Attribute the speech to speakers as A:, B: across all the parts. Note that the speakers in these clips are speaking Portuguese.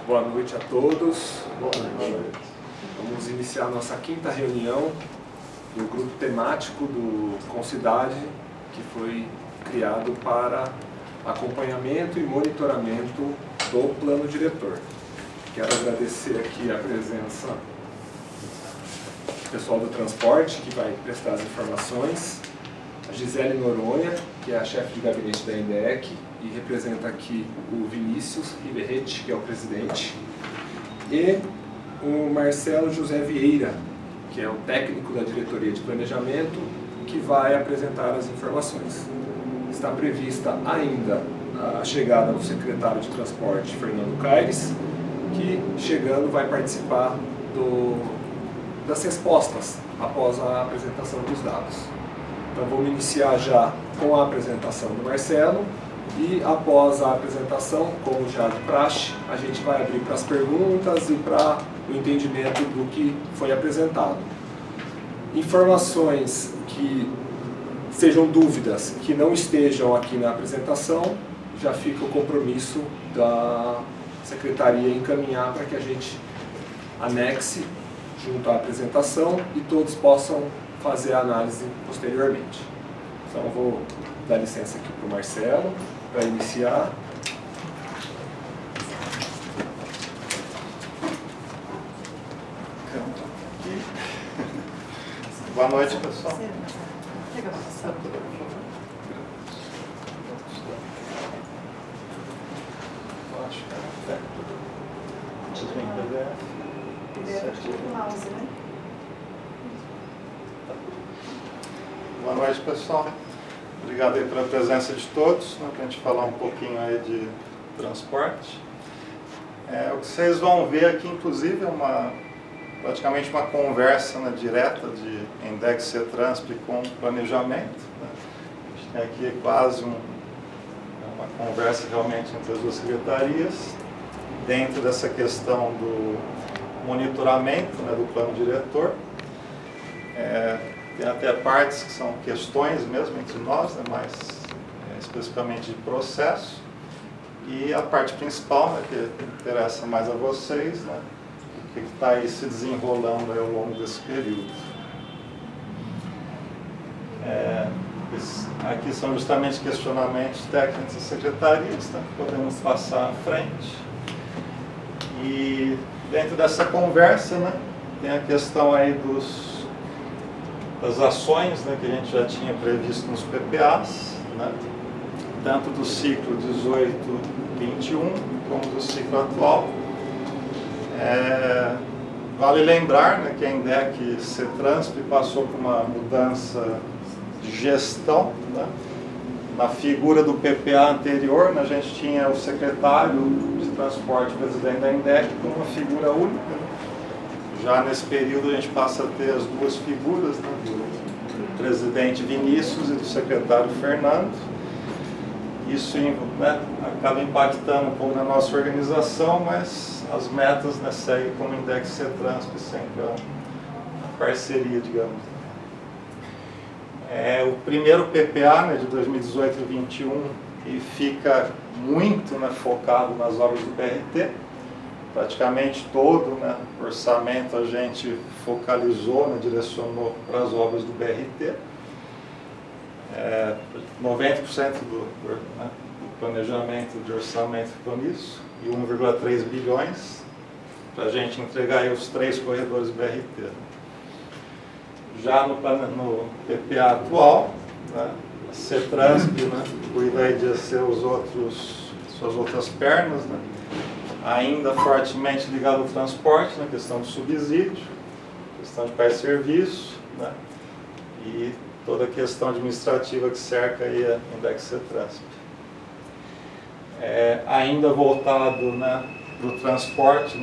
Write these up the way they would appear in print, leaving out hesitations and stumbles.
A: Boa noite a todos. Boa noite. Vamos iniciar nossa quinta reunião do grupo temático do Concidade, que foi criado para acompanhamento e monitoramento do plano diretor. Quero agradecer aqui a presença do pessoal do transporte, que vai prestar as informações, a Gisele Noronha, que é a chefe de gabinete da INDEC, e representa aqui o Vinícius Riverrete, que é o presidente, e o Marcelo José Vieira, que é o técnico da diretoria de planejamento, que vai apresentar as informações. Está prevista ainda a chegada do secretário de transporte, Fernando Caires, que, chegando, vai participar das respostas após a apresentação dos dados. Então vamos iniciar já com a apresentação do Marcelo e após a apresentação, como já de praxe, a gente vai abrir para as perguntas e para o entendimento do que foi apresentado. Informações que sejam dúvidas, que não estejam aqui na apresentação, já fica o compromisso da secretaria encaminhar para que a gente anexe junto à apresentação e todos possam fazer a análise posteriormente. Então eu vou dar licença aqui para o Marcelo, para iniciar.
B: Boa noite, pessoal. Boa noite, pessoal. Obrigado aí pela presença de todos, para a gente falar um pouquinho aí de transporte. O que vocês vão ver aqui, inclusive, é praticamente uma conversa direta de INDEC CETRANSP com planejamento. A gente tem aqui quase uma conversa realmente entre as duas secretarias, dentro dessa questão do monitoramento do plano diretor. Tem até partes que são questões mesmo entre nós, mais especificamente de processo. E a parte principal, que interessa mais a vocês, o que está aí se desenrolando aí ao longo desse período. Aqui são justamente questionamentos técnicos da secretaria, podemos passar à frente. E dentro dessa conversa, tem a questão aí das ações que a gente já tinha previsto nos PPAs, tanto do ciclo 18-21 como do ciclo atual. Vale lembrar que a INDEC CETRANSP passou por uma mudança de gestão. Na figura do PPA anterior, a gente tinha o secretário de transporte presidente da INDEC como uma figura única. Já nesse período a gente passa a ter as duas figuras, do presidente Vinícius e do secretário Fernando. Isso acaba impactando um pouco na nossa organização, mas as metas seguem como INDEC CETRANSP, sempre a parceria, digamos. O primeiro PPA de 2018 e 2021 e fica muito focado nas obras do BRT. Praticamente todo o orçamento a gente focalizou, direcionou para as obras do BRT. 90% do planejamento de orçamento ficou nisso, e 1,3 bilhões para a gente entregar aí os 3 corredores do BRT. Já no PPA atual, a CETRANSP cuida aí de ser suas outras pernas, ainda fortemente ligado ao transporte, na questão do subsídio, questão de pais de serviço, e toda a questão administrativa que cerca aí a INDEC CETRANSP. Ainda voltado para o transporte,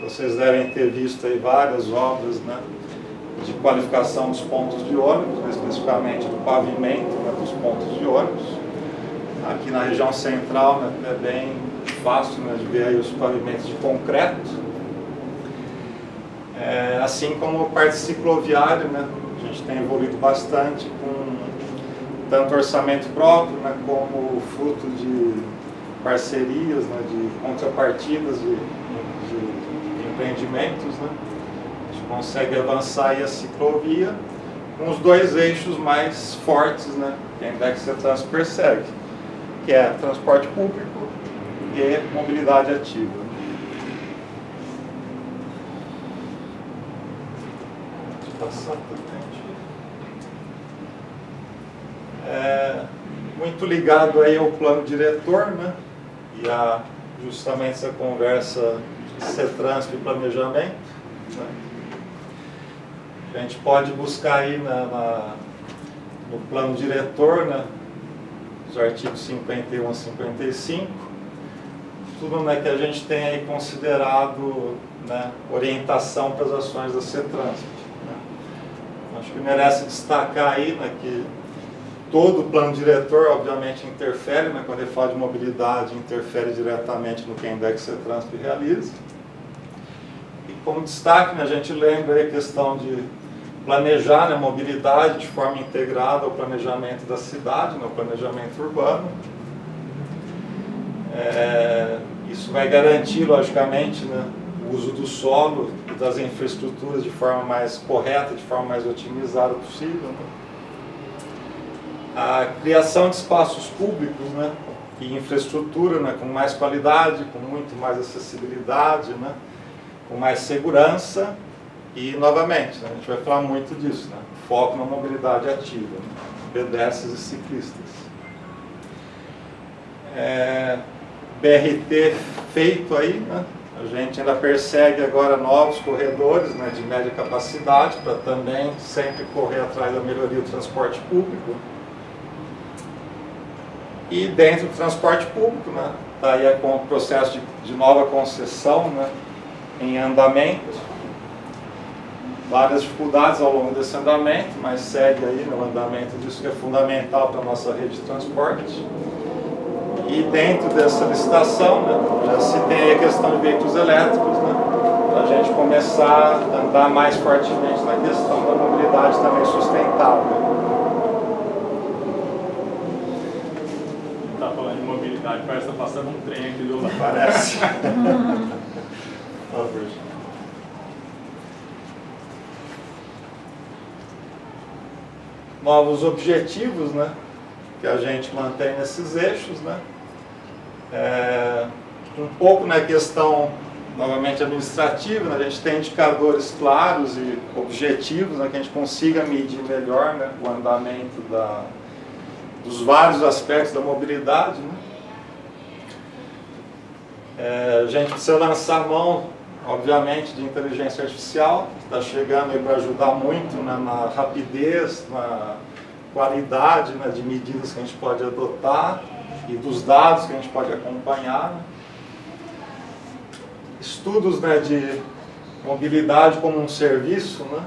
B: vocês devem ter visto aí várias obras de qualificação dos pontos de ônibus, especificamente do pavimento dos pontos de ônibus. Aqui na região central é bem fácil de ver aí os pavimentos de concreto. Assim como a parte cicloviária, a gente tem evoluído bastante com tanto orçamento próprio, como fruto de parcerias, de contrapartidas de empreendimentos, né? A gente consegue avançar aí a ciclovia com os dois eixos mais fortes, né, que a Index Cetrans persegue, que é transporte público e mobilidade ativa. Deixa eu passar para frente. Muito ligado aí ao plano diretor, né, e a justamente essa conversa de Cetrans e planejamento, né. A gente pode buscar aí no plano diretor, né, os artigos 51 a 55, tudo, né, que a gente tem aí considerado, né, orientação para as ações da Cetrans, né. Acho que merece destacar aí, né, que todo o plano diretor, obviamente, interfere, né, quando ele fala de mobilidade, interfere diretamente no que a Index Cetrans realiza. E como destaque, né, a gente lembra aí a questão de planejar, né, mobilidade de forma integrada ao planejamento da cidade, no planejamento urbano. Isso vai garantir, logicamente, né, o uso do solo e das infraestruturas de forma mais correta, de forma mais otimizada possível, né. A criação de espaços públicos, né, e infraestrutura, né, com mais qualidade, com muito mais acessibilidade, né, com mais segurança. E, novamente, né, a gente vai falar muito disso, né? Foco na mobilidade ativa, né? Pedestres e ciclistas. BRT feito aí, né? A gente ainda persegue agora novos corredores, né, de média capacidade, para também sempre correr atrás da melhoria do transporte público. E dentro do transporte público, né, está aí o processo de nova concessão, né, em andamento. Várias dificuldades ao longo desse andamento, mas segue aí no andamento disso que é fundamental para a nossa rede de transporte. E dentro dessa licitação, né, já se tem a questão de veículos elétricos, né, para a gente começar a andar mais fortemente na questão da mobilidade também sustentável.
C: Está falando de mobilidade, parece que está passando um trem aqui do lado.
B: Parece. Por favor. Novos objetivos, né, que a gente mantém nesses eixos, né, um pouco na questão, novamente, administrativa, né, a gente tem indicadores claros e objetivos, né, que a gente consiga medir melhor, né, o andamento dos vários aspectos da mobilidade, né. A gente precisa lançar a mão, obviamente, de inteligência artificial, que está chegando aí para ajudar muito, né, na rapidez, na qualidade, né, de medidas que a gente pode adotar e dos dados que a gente pode acompanhar. Estudos, né, de mobilidade como um serviço, né.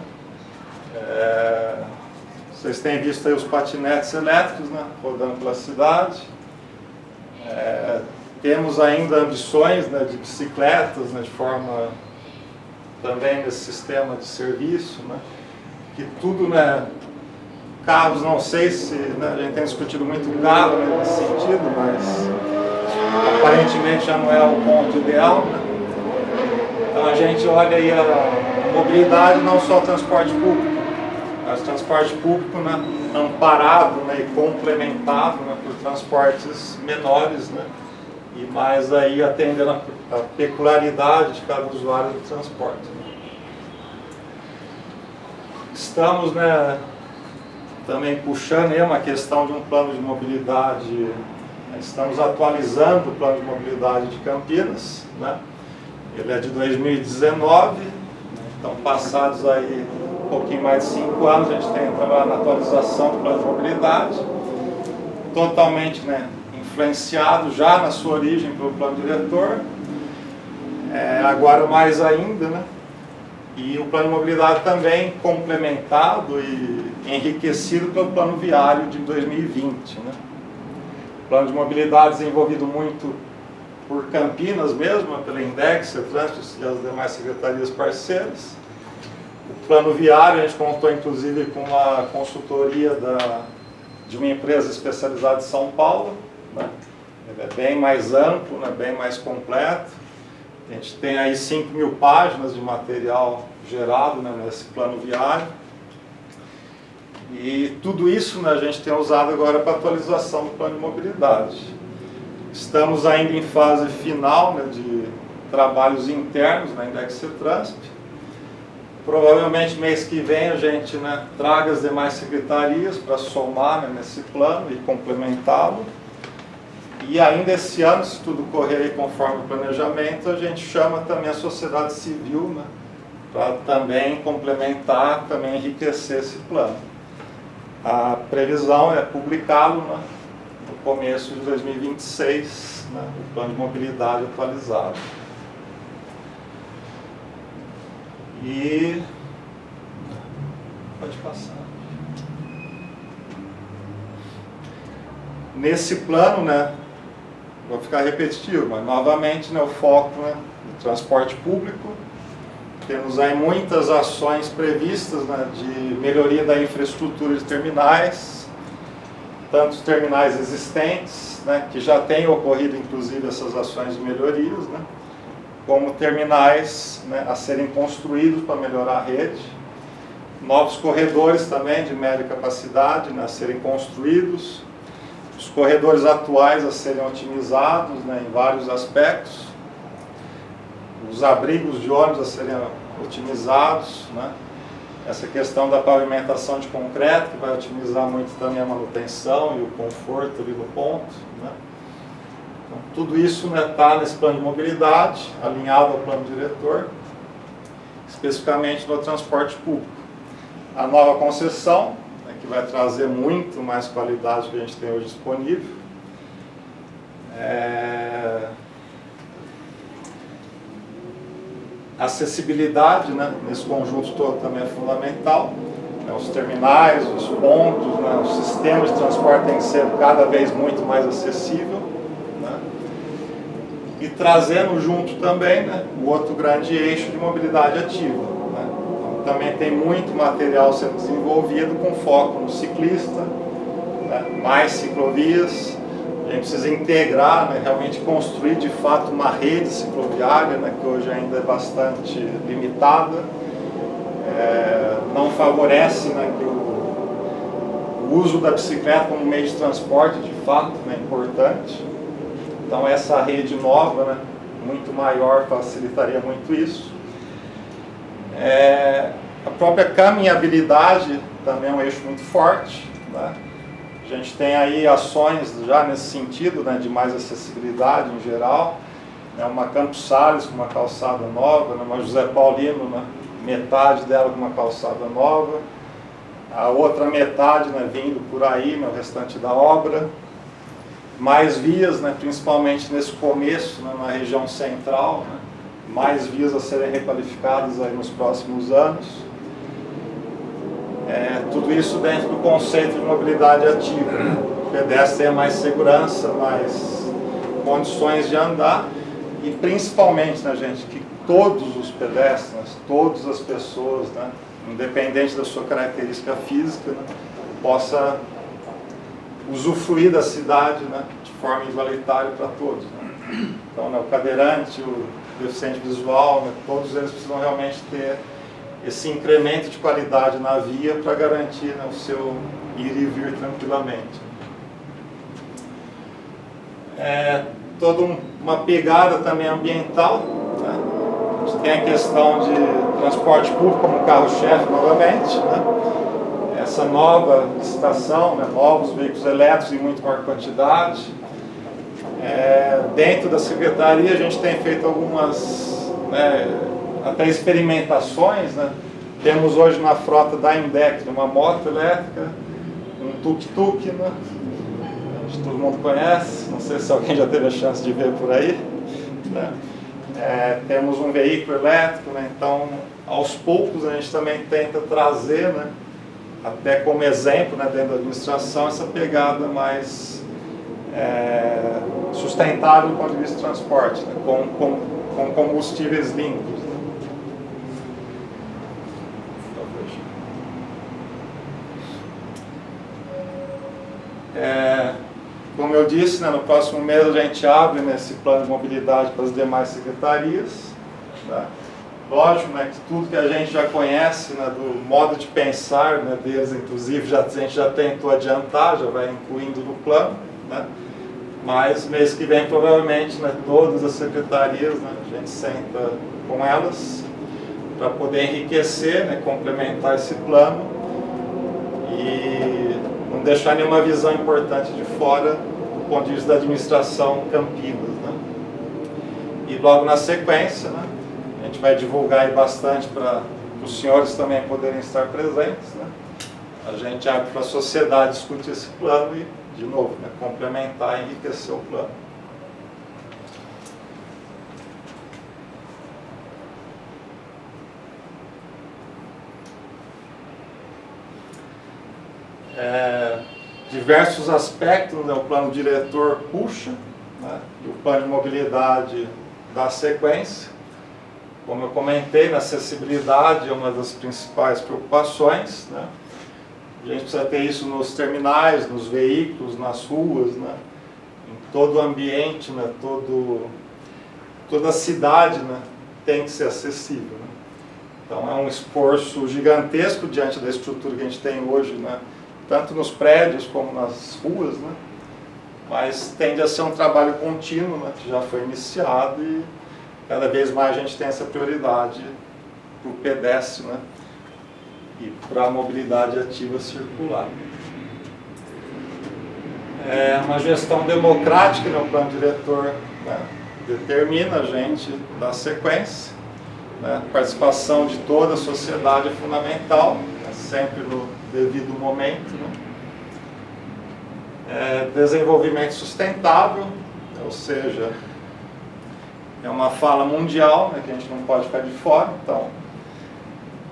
B: Vocês têm visto aí os patinetes elétricos, né, rodando pela cidade. Temos ainda ambições, né, de bicicletas, né, de forma também nesse sistema de serviço, né, que tudo, né, carros, não sei se, né, a gente tem discutido muito carro, né, nesse sentido, mas aparentemente já não é o ponto ideal, né. Então a gente olha aí a mobilidade, não só o transporte público, mas o transporte público, né, amparado, né, e complementado, né, por transportes menores, né, e mais aí atendendo a peculiaridade de cada usuário do transporte. Estamos, né, também puxando aí uma questão de um plano de mobilidade, estamos atualizando o plano de mobilidade de Campinas, né? Ele é de 2019, então passados aí um pouquinho mais de 5 anos, a gente tem trabalhado na atualização do plano de mobilidade, totalmente, né, influenciado já na sua origem pelo plano diretor, agora mais ainda, né? E o plano de mobilidade também complementado e enriquecido pelo plano viário de 2020, né? O plano de mobilidade desenvolvido muito por Campinas mesmo, pela Index, Cetrans e as demais secretarias parceiras. O plano viário a gente contou inclusive com uma consultoria de uma empresa especializada em São Paulo, né? Ele é bem mais amplo, né? Bem mais completo. A gente tem aí 5.000 páginas de material gerado, né, nesse plano viário. E tudo isso, né, a gente tem usado agora para atualização do plano de mobilidade. Estamos ainda em fase final, né, de trabalhos internos na Index CETRANSP. Provavelmente mês que vem a gente, né, traga as demais secretarias para somar, né, nesse plano e complementá-lo. E ainda esse ano, se tudo correr conforme o planejamento, a gente chama também a sociedade civil, né, para também complementar, também enriquecer esse plano. A previsão é publicá-lo, né, no começo de 2026, né, o plano de mobilidade atualizado. E pode passar. Nesse plano, né, vou ficar repetitivo, mas novamente, né, o foco, né, no transporte público. Temos aí muitas ações previstas, né, de melhoria da infraestrutura de terminais, tanto os terminais existentes, né, que já têm ocorrido inclusive essas ações de melhorias, né, como terminais, né, a serem construídos para melhorar a rede, novos corredores também de média capacidade, né, a serem construídos, os corredores atuais a serem otimizados, né, em vários aspectos, os abrigos de ônibus a serem otimizados, né, essa questão da pavimentação de concreto, que vai otimizar muito também a manutenção e o conforto ali no ponto, né. Então, tudo isso está, né, nesse plano de mobilidade, alinhado ao plano diretor, especificamente no transporte público. A nova concessão, né, que vai trazer muito mais qualidade do que a gente tem hoje disponível. Acessibilidade, né, nesse conjunto todo também é fundamental. Os terminais, os pontos, né, o sistema de transporte tem que ser cada vez muito mais acessível. E trazendo junto também, né, o outro grande eixo de mobilidade ativa, né? Então, também tem muito material sendo desenvolvido com foco no ciclista, né, mais ciclovias. A gente precisa integrar, né, realmente construir de fato uma rede cicloviária, né, que hoje ainda é bastante limitada, não favorece, né, que o uso da bicicleta como meio de transporte de fato, né, é importante. Então essa rede nova, né, muito maior, facilitaria muito isso. A própria caminhabilidade também é um eixo muito forte, né? A gente tem aí ações já nesse sentido, né, de mais acessibilidade em geral, né, uma Campos Sales com uma calçada nova, né, uma José Paulino, né, metade dela com uma calçada nova, a outra metade, né, vindo por aí, né, o restante da obra. Mais vias, né, principalmente nesse começo, né, na região central, né, mais vias a serem requalificadas aí nos próximos anos. Tudo isso dentro do conceito de mobilidade ativa. O pedestre tem mais segurança, mais condições de andar e principalmente, né, gente, que todos os pedestres, todas as pessoas, né, independente da sua característica física, né, possa usufruir da cidade, né, de forma igualitária para todos, né. Então, né, o cadeirante, o deficiente visual, né, todos eles precisam realmente ter esse incremento de qualidade na via para garantir, né, o seu ir e vir tranquilamente. Toda uma pegada também ambiental, né. A gente tem a questão de transporte público como carro-chefe novamente, né. Essa nova licitação, né, novos veículos elétricos em muito maior quantidade. Dentro da secretaria a gente tem feito algumas, né, até experimentações, né. Temos hoje na frota da Indec uma moto elétrica, um tuk-tuk, né, que todo mundo conhece, não sei se alguém já teve a chance de ver por aí, né. Temos um veículo elétrico, né, então aos poucos a gente também tenta trazer, né, até como exemplo, né, dentro da administração, essa pegada mais sustentável do ponto de vista do transporte, né, com combustíveis limpos. como eu disse, né, no próximo mês a gente abre nesse plano de mobilidade para as demais secretarias. Né? Lógico, né, que tudo que a gente já conhece, né, do modo de pensar, né, deles, inclusive, a gente já tentou adiantar, já vai incluindo no plano. Né? Mas mês que vem, provavelmente, né, todas as secretarias, né, a gente senta com elas para poder enriquecer, né, complementar esse plano e não deixar nenhuma visão importante de fora do ponto de vista da administração Campinas. Né? E logo na sequência, né, a gente vai divulgar aí bastante para os senhores também poderem estar presentes. Né? A gente abre para a sociedade discutir esse plano e, de novo, né, complementar e enriquecer o plano. Diversos aspectos, né, o plano diretor puxa, né, e o plano de mobilidade dá sequência. Como eu comentei, na acessibilidade é uma das principais preocupações. Né? A gente precisa ter isso nos terminais, nos veículos, nas ruas, né? Em todo o ambiente, né? Toda a cidade, né? Tem que ser acessível. Né? Então é um esforço gigantesco diante da estrutura que a gente tem hoje, né? Tanto nos prédios como nas ruas, né? Mas tende a ser um trabalho contínuo, né? Que já foi iniciado e cada vez mais a gente tem essa prioridade para o pedestre, né? E para a mobilidade ativa circular. Uma gestão democrática, né? O plano diretor, né? Determina a gente dar sequência. Né? A participação de toda a sociedade é fundamental, né? Sempre no devido momento. Né? Desenvolvimento sustentável, ou seja, é uma fala mundial, né, que a gente não pode ficar de fora. Então,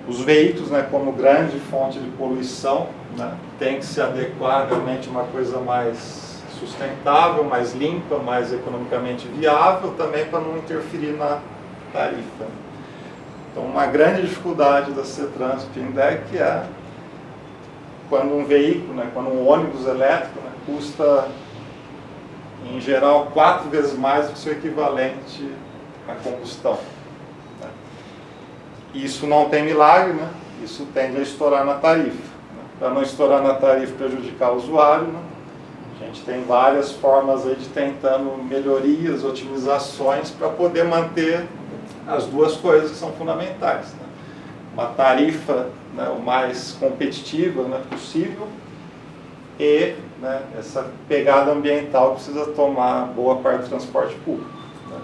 B: os veículos, né, como grande fonte de poluição, né, tem que se adequar realmente a uma coisa mais sustentável, mais limpa, mais economicamente viável, também para não interferir na tarifa. Então, uma grande dificuldade da CETRANSP e INDEC é quando um veículo, né, quando um ônibus elétrico, né, custa, em geral, 4 vezes mais do que seu equivalente à combustão. Né? Isso não tem milagre, né? Isso tende a estourar na tarifa. Né? Para não estourar na tarifa e prejudicar o usuário, né? A gente tem várias formas aí de tentando melhorias, otimizações para poder manter as duas coisas que são fundamentais. Né? Uma tarifa, né, o mais competitiva, né, possível e, né, essa pegada ambiental precisa tomar boa parte do transporte público. Né?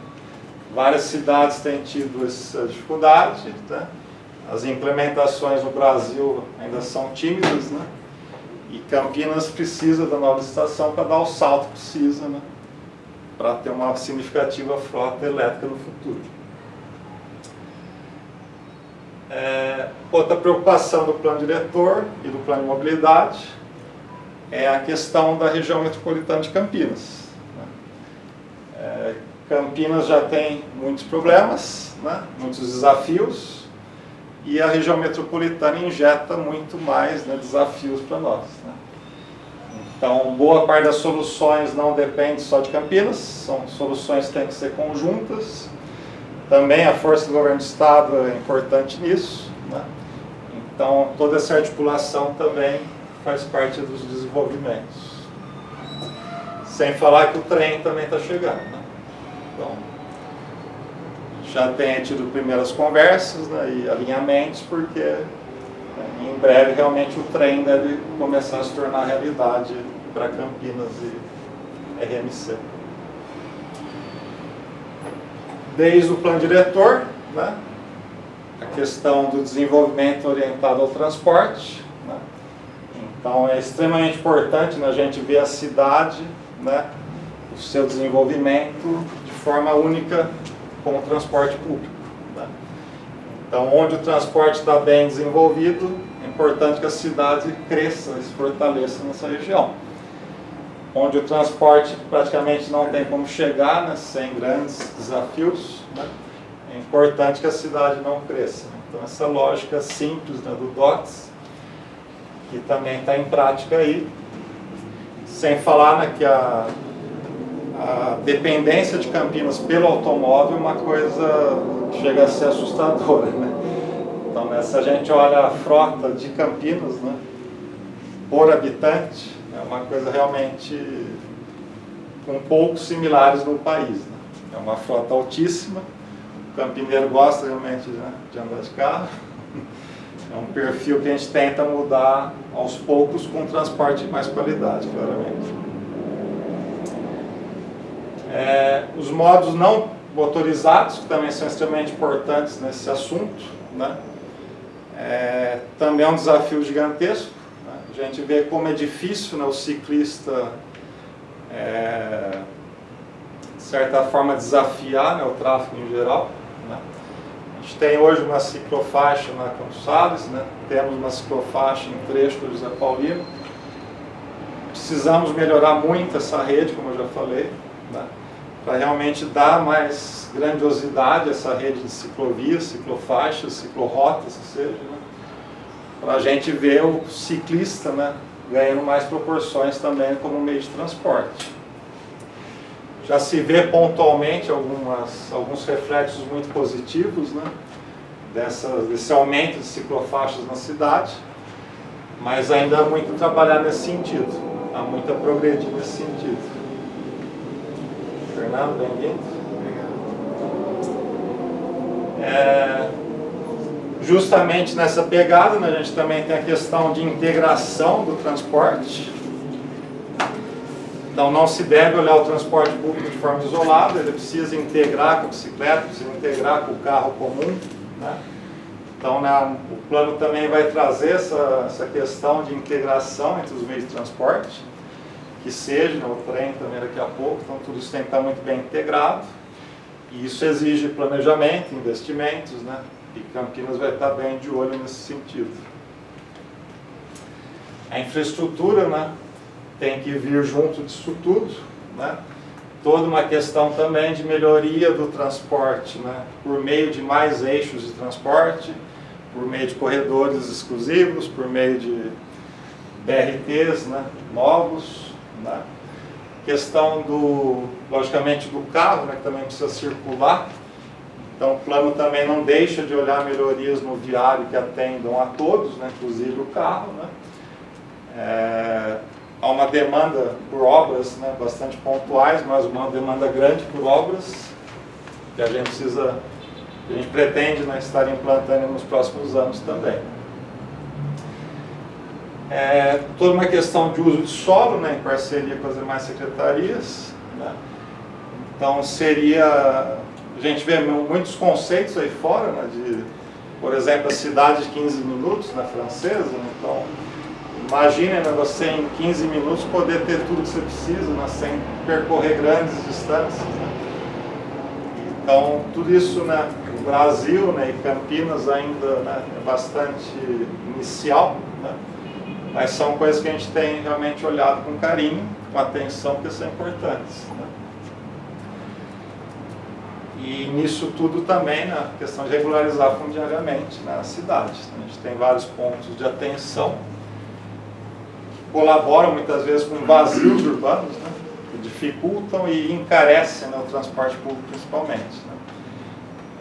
B: Várias cidades têm tido essa dificuldade, né? As implementações no Brasil ainda são tímidas, né? E Campinas precisa da nova estação para dar o salto que precisa, né? Para ter uma significativa frota elétrica no futuro. Outra preocupação do plano diretor e do plano de mobilidade é a questão da região metropolitana de Campinas. Né? Campinas já tem muitos problemas, né? Muitos desafios, e a região metropolitana injeta muito mais, né, desafios para nós. Né? Então, boa parte das soluções não depende só de Campinas, são soluções que têm que ser conjuntas. Também a força do governo do Estado é importante nisso. Né? Então, toda essa articulação também faz parte dos desenvolvimentos. Sem falar que o trem também está chegando. Né? Então, já tem tido primeiras conversas, né, e alinhamentos, porque, né, em breve realmente o trem deve começar a se tornar realidade para Campinas e RMC. Desde o plano diretor, né, a questão do desenvolvimento orientado ao transporte. Né, então é extremamente importante, né, a gente ver a cidade, né, o seu desenvolvimento de forma única com o transporte público. Né? Então, onde o transporte está bem desenvolvido, é importante que a cidade cresça e se fortaleça nessa região. Onde o transporte praticamente não tem como chegar, né, sem grandes desafios, né, é importante que a cidade não cresça. Então, essa lógica simples, né, do DOTS, que também está em prática aí, Sem falar, né, que a dependência de Campinas pelo automóvel é uma coisa que chega a ser assustadora, né? Então, né, se a gente olha a frota de Campinas, né, por habitante, é uma coisa realmente com poucos similares no país, né? É uma frota altíssima, o campineiro gosta realmente, né, de andar de carro. É um perfil que a gente tenta mudar aos poucos com transporte de mais qualidade, claramente. Os modos não motorizados, que também são extremamente importantes nesse assunto, né? Também é um desafio gigantesco, né? A gente vê como é difícil, né, o ciclista, de certa forma, desafiar, né, o tráfego em geral, né? A gente tem hoje uma ciclofaixa na Campos Sales, né? Temos uma ciclofaixa em trecho do José Paulino. Precisamos melhorar muito essa rede, como eu já falei, né? Para realmente dar mais grandiosidade a essa rede de ciclovias, ciclofaixas, ciclorotas, que seja, né? Para a gente ver o ciclista, né, ganhando mais proporções também como meio de transporte. Já se vê pontualmente alguns reflexos muito positivos, né, desse aumento de ciclofaixas na cidade, mas ainda há muito a trabalhar nesse sentido, há muito a progredir nesse sentido. Fernando, bem-vindo. Justamente nessa pegada, né, a gente também tem a questão de integração do transporte. Então não se deve olhar o transporte público de forma isolada, ele precisa integrar com a bicicleta, precisa integrar com o carro comum, né? Então, né, o plano também vai trazer essa questão de integração entre os meios de transporte, que seja, né, o trem também daqui a pouco, então tudo isso tem que estar muito bem integrado, e isso exige planejamento, investimentos, né? E Campinas vai estar bem de olho nesse sentido. A infraestrutura, né, tem que vir junto disso tudo, né? Toda uma questão também de melhoria do transporte, né, por meio de mais eixos de transporte, por meio de corredores exclusivos, por meio de BRTs, né, novos, né? Questão logicamente do carro, né, que também precisa circular. Então o plano também não deixa de olhar melhorias no viário que atendam a todos, né, inclusive o carro, né? Há uma demanda por obras, né, bastante pontuais, mas uma demanda grande por obras que a gente pretende, né, estar implantando nos próximos anos também. Toda uma questão de uso de solo, né, em parceria com as demais secretarias, né? Então a gente vê muitos conceitos aí fora, né, por exemplo, a cidade de 15 minutos na francesa, né? Então imagine, né, você em 15 minutos poder ter tudo que você precisa, né, sem percorrer grandes distâncias, né? Então tudo isso, né, no Brasil, né, e Campinas ainda, né, é bastante inicial, né? Mas são coisas que a gente tem realmente olhado com carinho, com atenção, porque são importantes, né? E nisso tudo também, né, a questão de regularizar fundiariamente, né, a cidade. A gente tem vários pontos de atenção que colaboram muitas vezes com vazios urbanos, né, que dificultam e encarecem, né, o transporte público principalmente,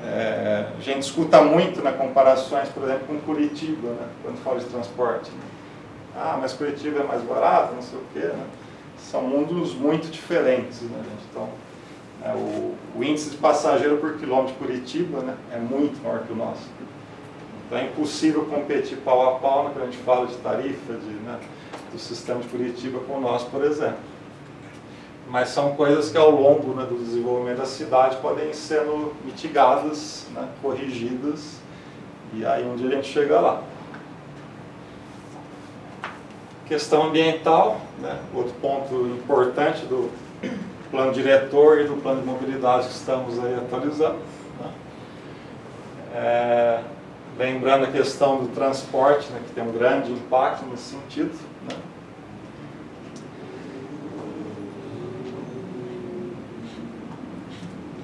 B: né? A gente escuta muito, né, comparações, por exemplo, com Curitiba, né, quando fala de transporte. Ah, mas Curitiba é mais barato, não sei o quê, né? São mundos muito diferentes, né, gente? Então, o índice de passageiro por quilômetro de Curitiba, né, é muito maior que o nosso. Então é impossível competir pau a pau, né, quando a gente fala de tarifa, né, do sistema de Curitiba com o nosso, por exemplo. Mas são coisas que ao longo, né, do desenvolvimento da cidade podem ir sendo mitigadas, né, corrigidas, e aí um dia a gente chega lá. Questão ambiental, né, outro ponto importante do plano diretor e do plano de mobilidade que estamos aí atualizando, né? Lembrando a questão do transporte, né, que tem um grande impacto nesse sentido, né?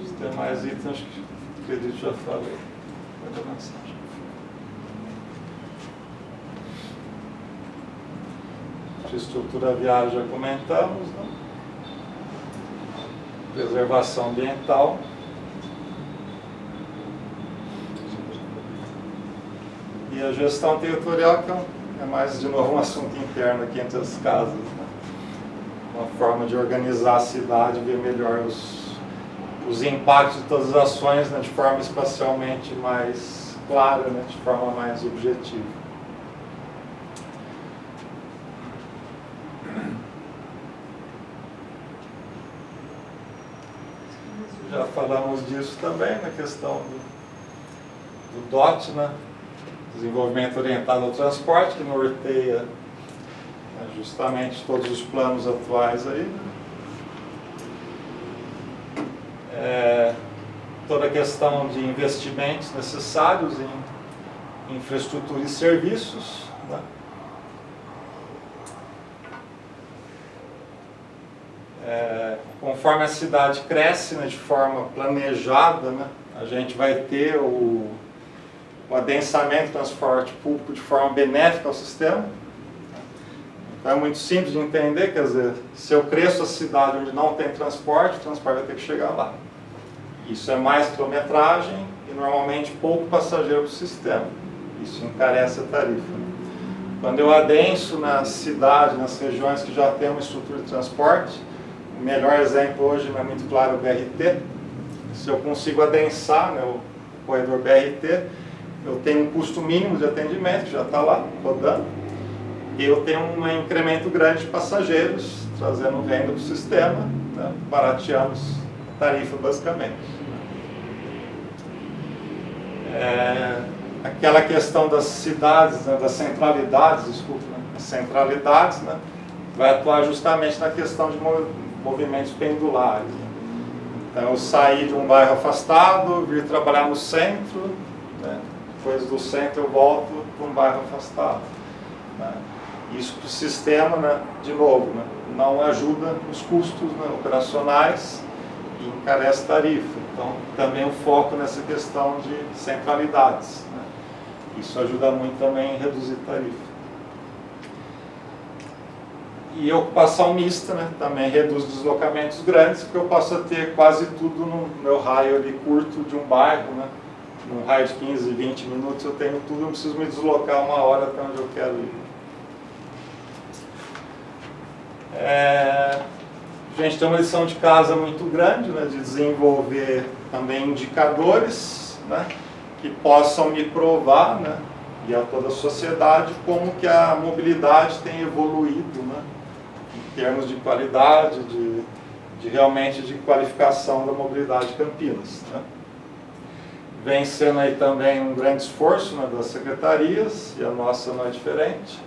B: Se tem mais itens, acho que acredito que já falei. Pode avançar. Infraestrutura viária já comentamos, né? Preservação ambiental. E a gestão territorial, que é mais, de novo, um assunto interno aqui entre as casas, né? Uma forma de organizar a cidade, ver melhor os impactos de todas as ações, né, de forma espacialmente mais clara, né, de forma mais objetiva. Já falamos disso também na questão do DOT, né, Desenvolvimento Orientado ao Transporte, que norteia, né, justamente todos os planos atuais aí. Toda a questão de investimentos necessários em infraestrutura e serviços, né? Conforme a cidade cresce, né, de forma planejada, né, a gente vai ter o adensamento do transporte público de forma benéfica ao sistema. Então é muito simples de entender, quer dizer, se eu cresço a cidade onde não tem transporte, o transporte vai ter que chegar lá. Isso é mais quilometragem e normalmente pouco passageiro para o sistema. Isso encarece a tarifa. Quando eu adenso na cidade, nas regiões que já tem uma estrutura de transporte, o melhor exemplo hoje, não é muito claro, é o BRT. Se eu consigo adensar, né, o corredor BRT, eu tenho um custo mínimo de atendimento, que já está lá, rodando, e eu tenho um incremento grande de passageiros, trazendo renda para o sistema, né, barateando a tarifa basicamente. Aquela questão das cidades, né, das centralidades, desculpa, né, as centralidades, né, vai atuar justamente na questão de movimentos pendulares. Então, eu sair de um bairro afastado, vir trabalhar no centro, né, depois do centro eu volto para um bairro afastado. Né. Isso para o sistema, né, de novo, né, não ajuda os custos, né, operacionais e encarece tarifa. Então, também o foco nessa questão de centralidades, né. Isso ajuda muito também em reduzir tarifa. E ocupação mista, né, também reduz deslocamentos grandes, porque eu posso ter quase tudo no meu raio ali curto de um bairro, né. Num raio de 15, 20 minutos eu tenho tudo, não preciso me deslocar uma hora até onde eu quero ir. A gente tem uma lição de casa muito grande, né, de desenvolver também indicadores, né, que possam me provar, né, e a toda a sociedade como que a mobilidade tem evoluído, né, em termos de qualidade, de realmente de qualificação da mobilidade de Campinas, né. Vem sendo aí também um grande esforço, né, das secretarias, e a nossa não é diferente,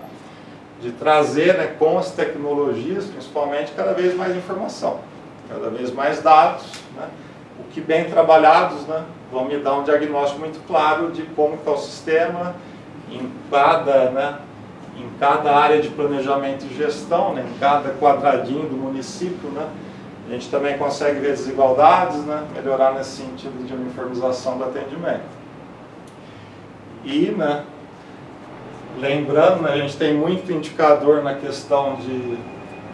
B: de trazer, né, com as tecnologias, principalmente, cada vez mais informação, cada vez mais dados, né, o que bem trabalhados, né, vão me dar um diagnóstico muito claro de como está o sistema em cada área de planejamento e gestão, né, em cada quadradinho do município, né. A gente também consegue ver desigualdades, né, melhorar nesse sentido de uniformização do atendimento. E, né, lembrando, né, a gente tem muito indicador na questão de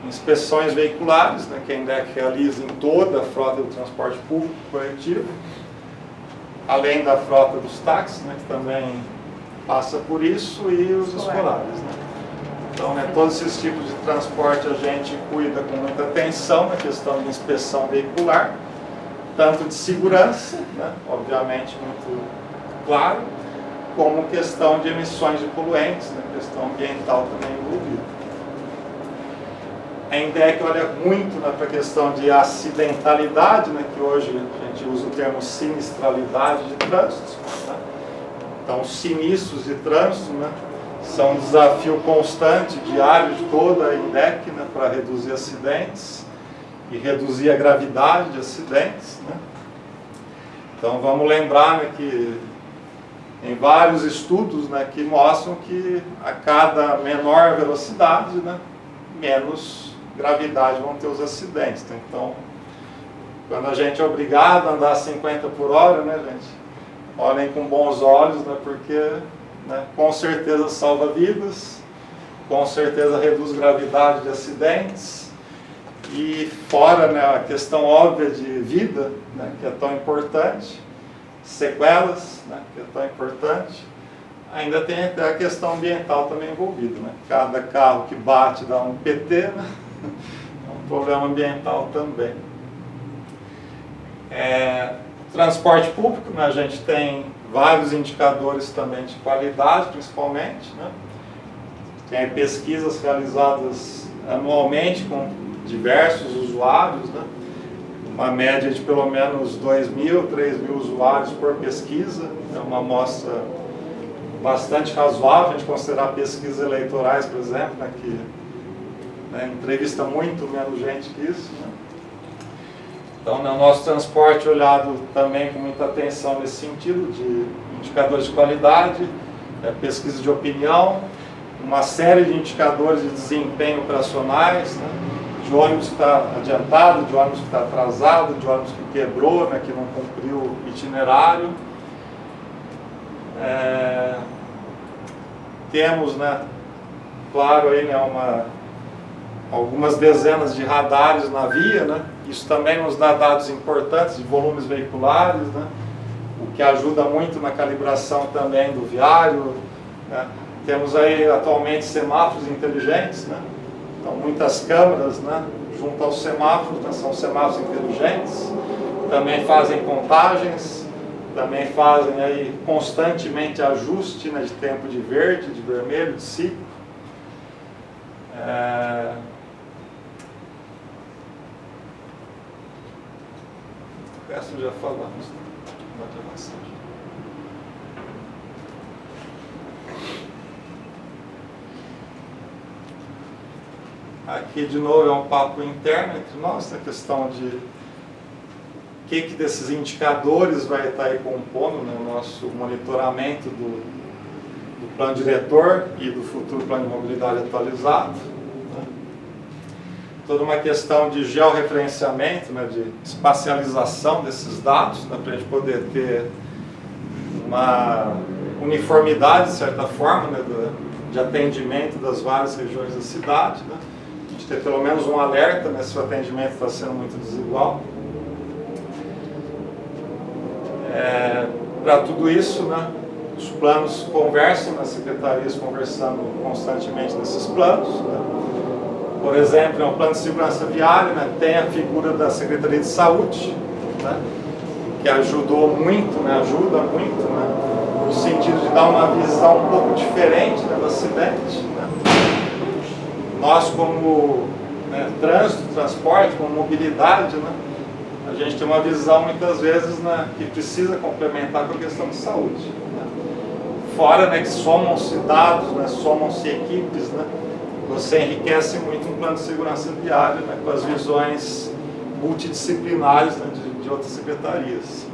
B: inspeções veiculares, né, que a INDEC realiza em toda a frota do transporte público coletivo, além da frota dos táxis, né, que também passa por isso, e os escolares. Né. Então, né, todos esses tipos de transporte a gente cuida com muita atenção na questão de inspeção veicular, tanto de segurança, né, obviamente muito claro, como questão de emissões de poluentes, né, questão ambiental também envolvida. A INDEC olha muito, né, para a questão de acidentalidade, né, que hoje a gente usa o termo sinistralidade de trânsito. Né. Então, os sinistros de trânsito, né, são um desafio constante, diário de toda a INDEC, né, para reduzir acidentes e reduzir a gravidade de acidentes. Né. Então, vamos lembrar, né, que tem vários estudos, né, que mostram que a cada menor velocidade, né, menos gravidade vão ter os acidentes. Né? Então, quando a gente é obrigado a andar a 50 por hora, né, gente, olhem com bons olhos, né, porque, né, com certeza salva vidas com certeza reduz gravidade de acidentes, e fora, né, a questão óbvia de vida, né, que é tão importante, sequelas, né, que é tão importante, ainda tem a questão ambiental também envolvida, né? Cada carro que bate dá um PT, né? É um problema ambiental também. Transporte público, né? A gente tem vários indicadores também de qualidade, principalmente, né? Tem pesquisas realizadas anualmente com diversos usuários, né? Uma média de pelo menos 2.000, 3.000 usuários por pesquisa, é uma amostra bastante razoável. A gente considerar pesquisas eleitorais, por exemplo, né, que, né, entrevista muito menos gente que isso, né? Então, no nosso transporte olhado também com muita atenção nesse sentido, de indicadores de qualidade, pesquisa de opinião, uma série de indicadores de desempenho operacionais, né, de ônibus que está adiantado, de ônibus que está atrasado, de ônibus que quebrou, né, que não cumpriu o itinerário. Temos, né, claro, aí, né, algumas dezenas de radares na via, né? Isso também nos dá dados importantes de volumes veiculares, né? O que ajuda muito na calibração também do viário, né? Temos aí atualmente semáforos inteligentes, né? Então muitas câmeras, né, junto aos semáforos, né, são semáforos inteligentes, também fazem contagens, também fazem aí constantemente ajuste, né, de tempo de verde, de vermelho, de ciclo. O resto já falamos. Pode avançar. Aqui de novo é um papo interno entre nós, a questão de o que desses indicadores vai estar aí compondo, né, o nosso monitoramento do plano diretor e do futuro plano de mobilidade atualizado, né? Toda uma questão de georreferenciamento, né, de espacialização desses dados, né, para a gente poder ter uma uniformidade, de certa forma, né, de atendimento das várias regiões da cidade, né? A gente ter pelo menos um alerta, né, se o atendimento está sendo muito desigual. Para tudo isso, né, os planos conversam, nas secretarias conversando constantemente nesses planos, né? Por exemplo, no plano de segurança viária, né, tem a figura da Secretaria de Saúde, né, que ajudou muito, né, ajuda muito, né, no sentido de dar uma visão um pouco diferente, né, do acidente, né? Nós como, né, trânsito, transporte, como mobilidade, né, a gente tem uma visão muitas vezes, né, que precisa complementar com a questão de saúde, né? Fora, né, que somam-se dados, né, somam-se equipes, né, você enriquece muito um plano de segurança viária, né, com as visões multidisciplinares, né, de outras secretarias.